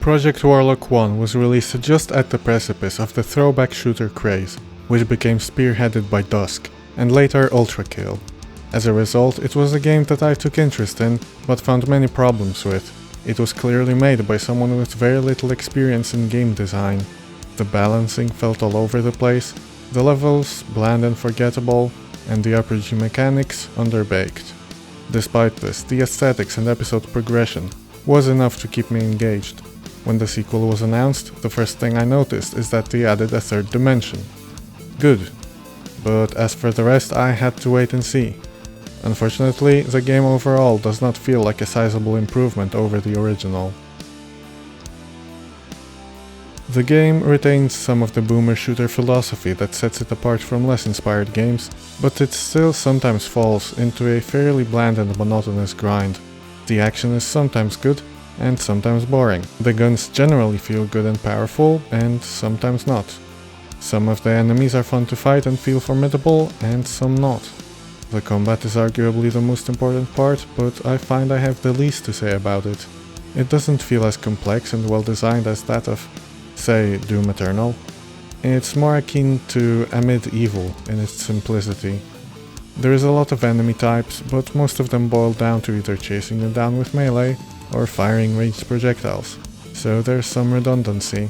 Project Warlock 1 was released just at the precipice of the throwback shooter craze, which became spearheaded by Dusk, and later Ultrakill. As a result, it was a game that I took interest in, but found many problems with. It was clearly made by someone with very little experience in game design. The balancing felt all over the place, the levels bland and forgettable, and the RPG mechanics underbaked. Despite this, the aesthetics and episode progression was enough to keep me engaged. When the sequel was announced, the first thing I noticed is that they added a third dimension. Good. But as for the rest, I had to wait and see. Unfortunately, the game overall does not feel like a sizable improvement over the original. The game retains some of the boomer shooter philosophy that sets it apart from less inspired games, but it still sometimes falls into a fairly bland and monotonous grind. The action is sometimes good, and sometimes boring. The guns generally feel good and powerful, and sometimes not. Some of the enemies are fun to fight and feel formidable, and some not. The combat is arguably the most important part, but I find I have the least to say about it. It doesn't feel as complex and well designed as that of, say, Doom Eternal. It's more akin to Amid Evil in its simplicity. There is a lot of enemy types, but most of them boil down to either chasing you down with melee or firing ranged projectiles, so there's some redundancy.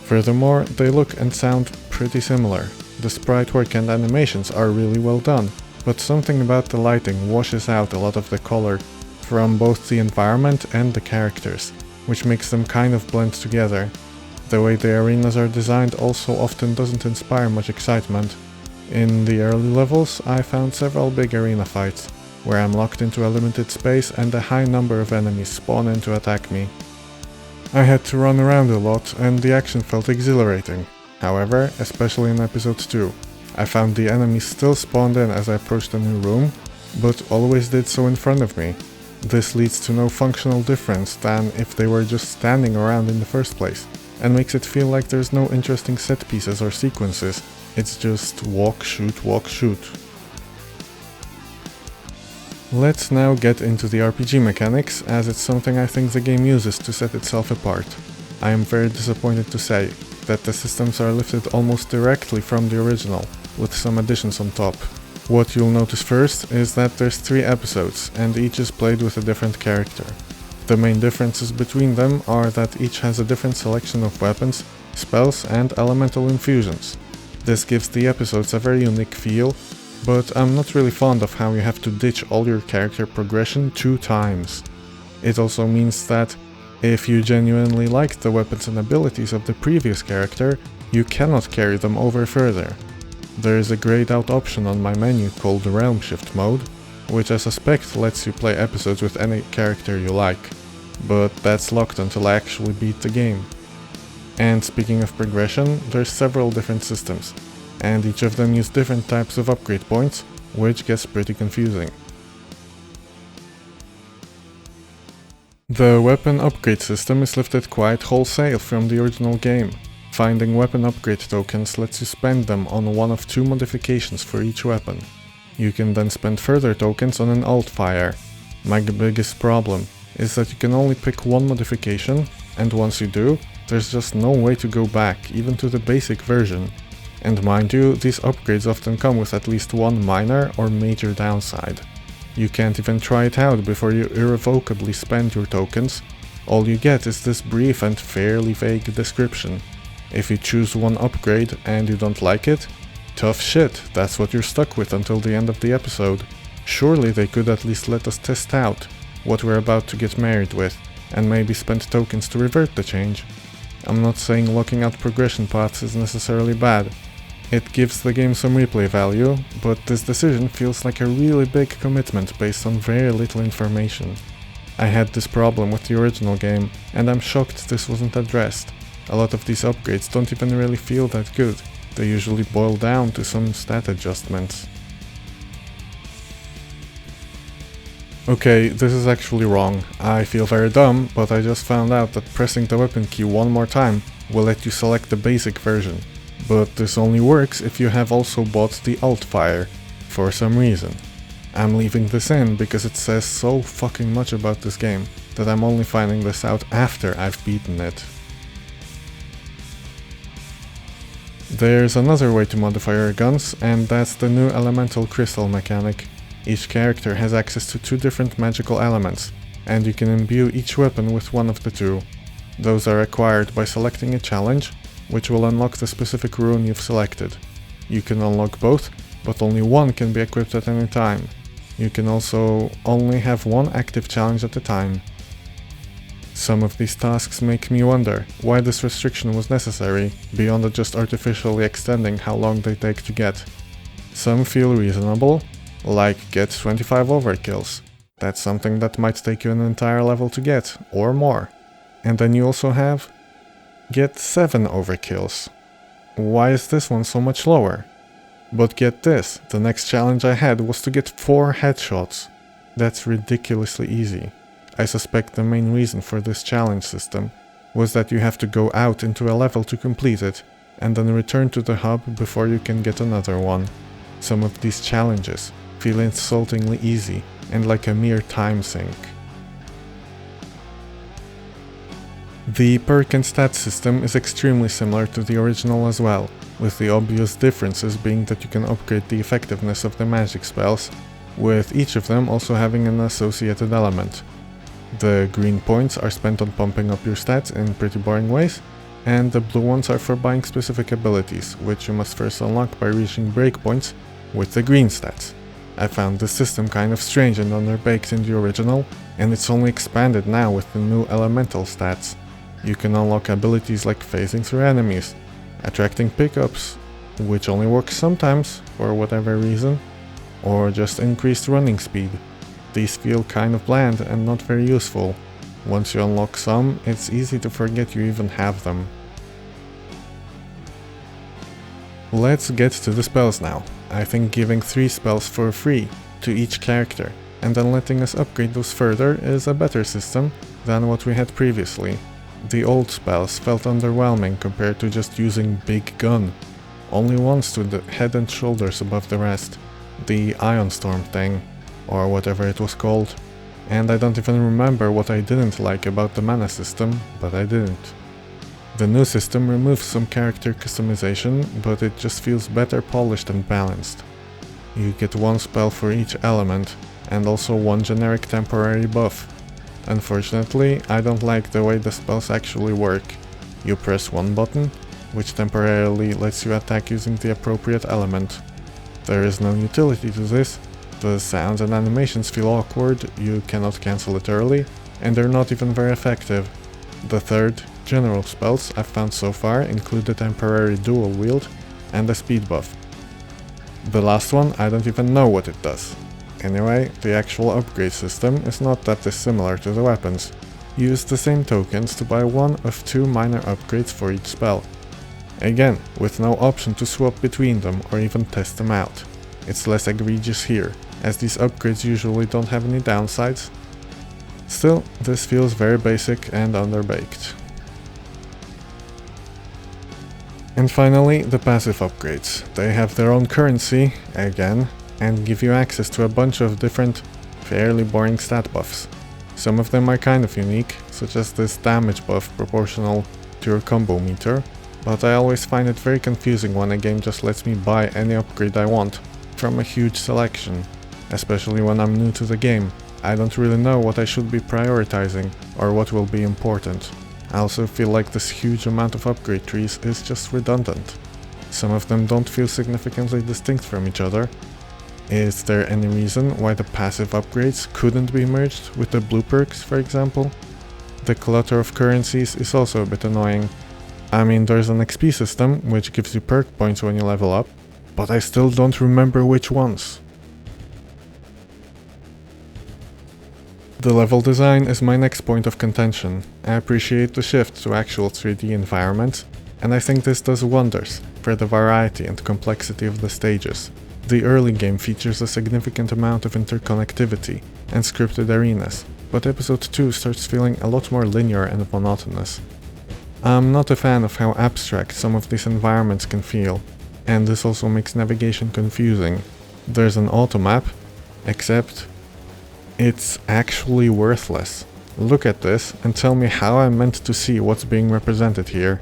Furthermore, they look and sound pretty similar. The sprite work and animations are really well done, but something about the lighting washes out a lot of the color from both the environment and the characters, which makes them kind of blend together. The way the arenas are designed also often doesn't inspire much excitement. In the early levels, I found several big arena fights, where I'm locked into a limited space and a high number of enemies spawn in to attack me. I had to run around a lot and the action felt exhilarating. However, especially in episode 2, I found the enemies still spawned in as I approached a new room, but always did so in front of me. This leads to no functional difference than if they were just standing around in the first place, and makes it feel like there's no interesting set pieces or sequences. It's just walk, shoot. Let's now get into the RPG mechanics, as it's something I think the game uses to set itself apart. I am very disappointed to say that the systems are lifted almost directly from the original, with some additions on top. What you'll notice first is that there's 3 episodes, and each is played with a different character. The main differences between them are that each has a different selection of weapons, spells, and elemental infusions. This gives the episodes a very unique feel, but I'm not really fond of how you have to ditch all your character progression 2 times. It also means that if you genuinely like the weapons and abilities of the previous character, you cannot carry them over further. There is a grayed out option on my menu called Realm Shift mode, which I suspect lets you play episodes with any character you like, but that's locked until I actually beat the game. And speaking of progression, there's several different systems, and each of them use different types of upgrade points, which gets pretty confusing. The weapon upgrade system is lifted quite wholesale from the original game. Finding weapon upgrade tokens lets you spend them on one of 2 modifications for each weapon. You can then spend further tokens on an alt-fire. My biggest problem is that you can only pick one modification, and once you do, there's just no way to go back, even to the basic version. And mind you, these upgrades often come with at least one minor or major downside. You can't even try it out before you irrevocably spend your tokens. All you get is this brief and fairly vague description. If you choose one upgrade and you don't like it, tough shit, that's what you're stuck with until the end of the episode. Surely they could at least let us test out what we're about to get married with, and maybe spend tokens to revert the change. I'm not saying locking out progression paths is necessarily bad. It gives the game some replay value, but this decision feels like a really big commitment based on very little information. I had this problem with the original game, and I'm shocked this wasn't addressed. A lot of these upgrades don't even really feel that good. They usually boil down to some stat adjustments. Okay, this is actually wrong. I feel very dumb, but I just found out that pressing the weapon key one more time will let you select the basic version. But this only works if you have also bought the alt-fire, for some reason. I'm leaving this in because it says so fucking much about this game that I'm only finding this out after I've beaten it. There's another way to modify your guns, and that's the new elemental crystal mechanic. Each character has access to 2 different magical elements, and you can imbue each weapon with one of the 2. Those are acquired by selecting a challenge, which will unlock the specific rune you've selected. You can unlock both, but only one can be equipped at any time. You can also only have one active challenge at a time. Some of these tasks make me wonder why this restriction was necessary, beyond just artificially extending how long they take to get. Some feel reasonable, like get 25 overkills. That's something that might take you an entire level to get, or more. And then you also have get 7 overkills. Why is this one so much lower? But get this, the next challenge I had was to get 4 headshots. That's ridiculously easy. I suspect the main reason for this challenge system was that you have to go out into a level to complete it, and then return to the hub before you can get another one. Some of these challenges feel insultingly easy and like a mere time sink. The perk and stat system is extremely similar to the original as well, with the obvious differences being that you can upgrade the effectiveness of the magic spells, with each of them also having an associated element. The green points are spent on pumping up your stats in pretty boring ways, and the blue ones are for buying specific abilities, which you must first unlock by reaching breakpoints with the green stats. I found this system kind of strange and underbaked in the original, and it's only expanded now with the new elemental stats. You can unlock abilities like phasing through enemies, attracting pickups, which only works sometimes for whatever reason, or just increased running speed. These feel kind of bland and not very useful. Once you unlock some, it's easy to forget you even have them. Let's get to the spells now. I think giving 3 spells for free to each character and then letting us upgrade those further is a better system than what we had previously. The old spells felt underwhelming compared to just using Big Gun. Only one stood head and shoulders above the rest, the Ion Storm thing, or whatever it was called. And I don't even remember what I didn't like about the mana system, but I didn't. The new system removes some character customization, but it just feels better polished and balanced. You get 1 spell for each element, and also 1 generic temporary buff. Unfortunately, I don't like the way the spells actually work. You press 1 button, which temporarily lets you attack using the appropriate element. There is no utility to this, the sounds and animations feel awkward, you cannot cancel it early, and they're not even very effective. The third, general spells I've found so far include the temporary dual wield and a speed buff. The last one, I don't even know what it does. Anyway, the actual upgrade system is not that dissimilar to the weapons. Use the same tokens to buy 1 of 2 minor upgrades for each spell. Again, with no option to swap between them or even test them out. It's less egregious here, as these upgrades usually don't have any downsides. Still, this feels very basic and underbaked. And finally, the passive upgrades. They have their own currency, again, and give you access to a bunch of different, fairly boring stat buffs. Some of them are kind of unique, such as this damage buff proportional to your combo meter, but I always find it very confusing when a game just lets me buy any upgrade I want from a huge selection, especially when I'm new to the game. I don't really know what I should be prioritizing or what will be important. I also feel like this huge amount of upgrade trees is just redundant. Some of them don't feel significantly distinct from each other. Is there any reason why the passive upgrades couldn't be merged with the blue perks, for example? The clutter of currencies is also a bit annoying. I mean, there's an XP system, which gives you perk points when you level up, but I still don't remember which ones. The level design is my next point of contention. I appreciate the shift to actual 3D environments, and I think this does wonders for the variety and complexity of the stages. The early game features a significant amount of interconnectivity and scripted arenas, but episode 2 starts feeling a lot more linear and monotonous. I'm not a fan of how abstract some of these environments can feel, and this also makes navigation confusing. There's an automap, except it's actually worthless. Look at this and tell me how I'm meant to see what's being represented here.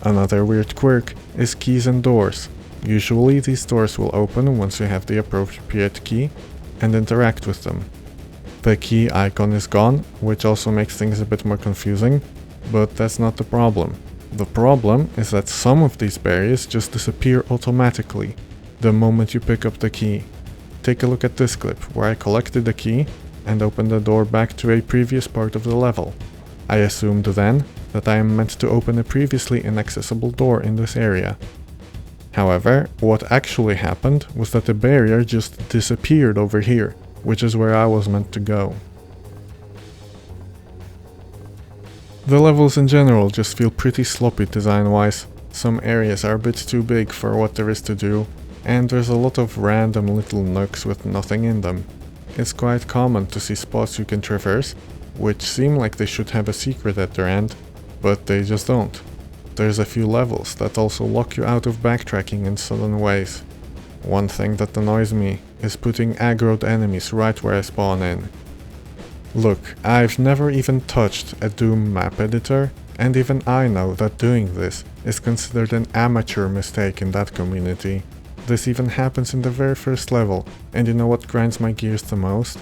Another weird quirk is keys and doors. Usually these doors will open once you have the appropriate key and interact with them. The key icon is gone, which also makes things a bit more confusing, but that's not the problem. The problem is that some of these barriers just disappear automatically the moment you pick up the key. Take a look at this clip, where I collected the key and opened the door back to a previous part of the level. I assumed then that I am meant to open a previously inaccessible door in this area. However, what actually happened was that the barrier just disappeared over here, which is where I was meant to go. The levels in general just feel pretty sloppy design-wise. Some areas are a bit too big for what there is to do, and there's a lot of random little nooks with nothing in them. It's quite common to see spots you can traverse, which seem like they should have a secret at their end, but they just don't. There's a few levels that also lock you out of backtracking in sudden ways. One thing that annoys me is putting aggroed enemies right where I spawn in. Look, I've never even touched a Doom map editor, and even I know that doing this is considered an amateur mistake in that community. This even happens in the very first level, and you know what grinds my gears the most?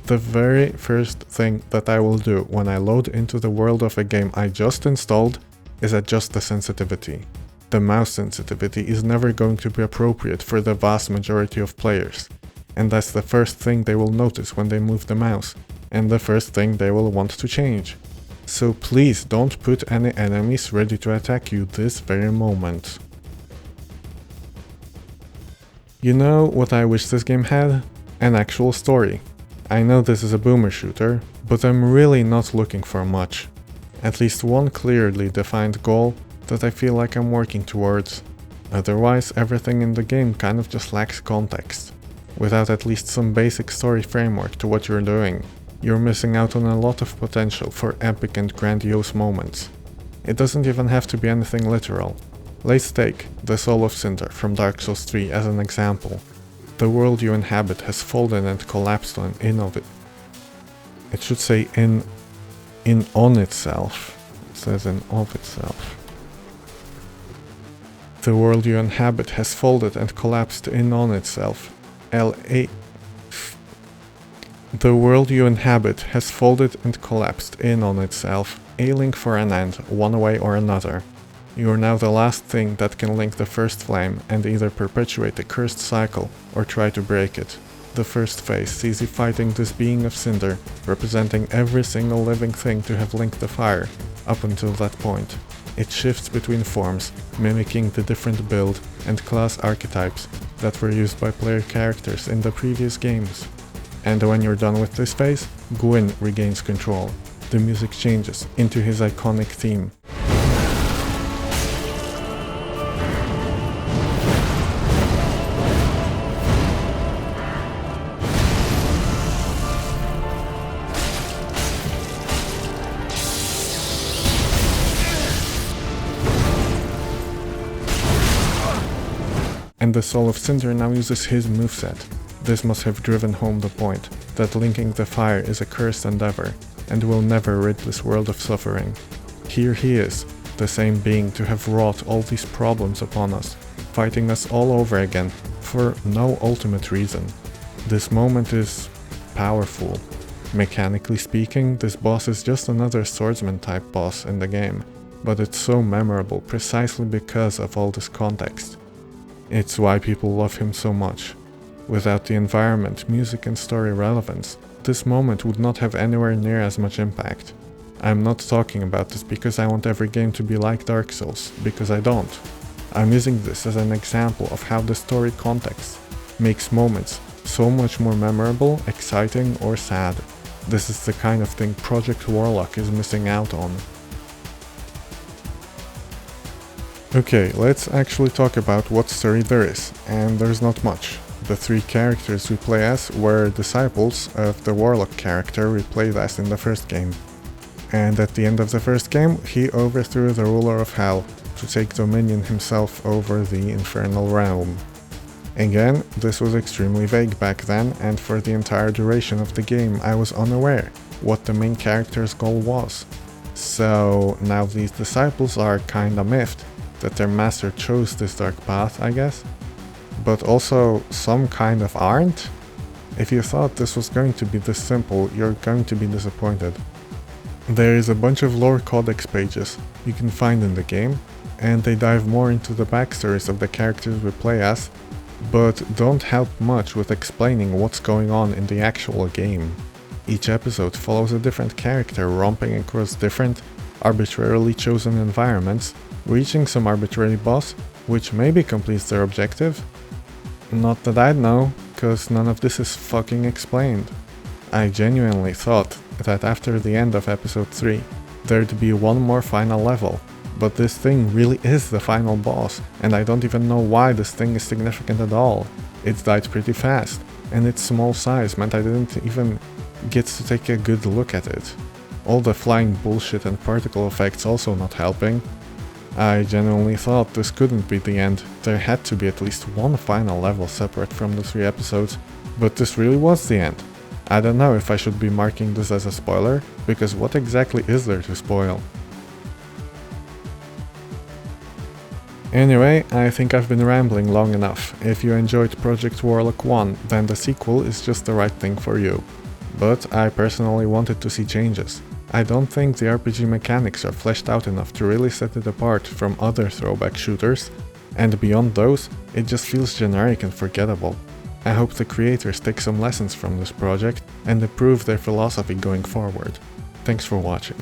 The very first thing that I will do when I load into the world of a game I just installed is adjust the sensitivity. The mouse sensitivity is never going to be appropriate for the vast majority of players, and that's the first thing they will notice when they move the mouse, and the first thing they will want to change. So please don't put any enemies ready to attack you this very moment. You know what I wish this game had? An actual story. I know this is a boomer shooter, but I'm really not looking for much. At least one clearly defined goal that I feel like I'm working towards. Otherwise, everything in the game kind of just lacks context. Without at least some basic story framework to what you're doing, you're missing out on a lot of potential for epic and grandiose moments. It doesn't even have to be anything literal. Let's take the Soul of Cinder from Dark Souls 3 as an example. The world you inhabit has folded and collapsed on It should say in on itself. It says in of itself. The world you inhabit has folded and collapsed in on itself. The world you inhabit has folded and collapsed in on itself, ailing for an end, one way or another. You are now the last thing that can link the first flame and either perpetuate the cursed cycle or try to break it. The first phase sees you fighting this being of cinder, representing every single living thing to have linked the fire, up until that point. It shifts between forms, mimicking the different build and class archetypes that were used by player characters in the previous games. And when you're done with this phase, Gwyn regains control. The music changes into his iconic theme. And the Soul of Cinder now uses his moveset. This must have driven home the point that linking the fire is a cursed endeavor and will never rid this world of suffering. Here he is, the same being to have wrought all these problems upon us, fighting us all over again for no ultimate reason. This moment is powerful. Mechanically speaking, this boss is just another swordsman type boss in the game, but it's so memorable precisely because of all this context. It's why people love him so much. Without the environment, music and story relevance, this moment would not have anywhere near as much impact. I'm not talking about this because I want every game to be like Dark Souls, because I don't. I'm using this as an example of how the story context makes moments so much more memorable, exciting, or sad. This is the kind of thing Project Warlock is missing out on. Okay, let's actually talk about what story there is, and there's not much. The three characters we play as were disciples of the Warlock character we played as in the first game. And at the end of the first game, he overthrew the ruler of Hell to take dominion himself over the Infernal Realm. Again, this was extremely vague back then, and for the entire duration of the game I was unaware what the main character's goal was. So now these disciples are kinda miffed that their master chose this dark path, I guess. But also some kind of aren't. If you thought this was going to be this simple, you're going to be disappointed. There is a bunch of lore codex pages you can find in the game, and they dive more into the backstories of the characters we play as, but don't help much with explaining what's going on in the actual game. Each episode follows a different character romping across different, arbitrarily chosen environments, reaching some arbitrary boss, which maybe completes their objective. Not that I'd know, cause none of this is fucking explained. I genuinely thought that after the end of episode 3, there'd be one more final level, but this thing really is the final boss, and I don't even know why this thing is significant at all. It died pretty fast, and its small size meant I didn't even get to take a good look at it. All the flying bullshit and particle effects also not helping. I genuinely thought this couldn't be the end. There had to be at least one final level separate from the 3 episodes, but this really was the end. I don't know if I should be marking this as a spoiler, because what exactly is there to spoil? Anyway, I think I've been rambling long enough. If you enjoyed Project Warlock 1, then the sequel is just the right thing for you. But I personally wanted to see changes. I don't think the RPG mechanics are fleshed out enough to really set it apart from other throwback shooters, and beyond those, it just feels generic and forgettable. I hope the creators take some lessons from this project and improve their philosophy going forward. Thanks for watching.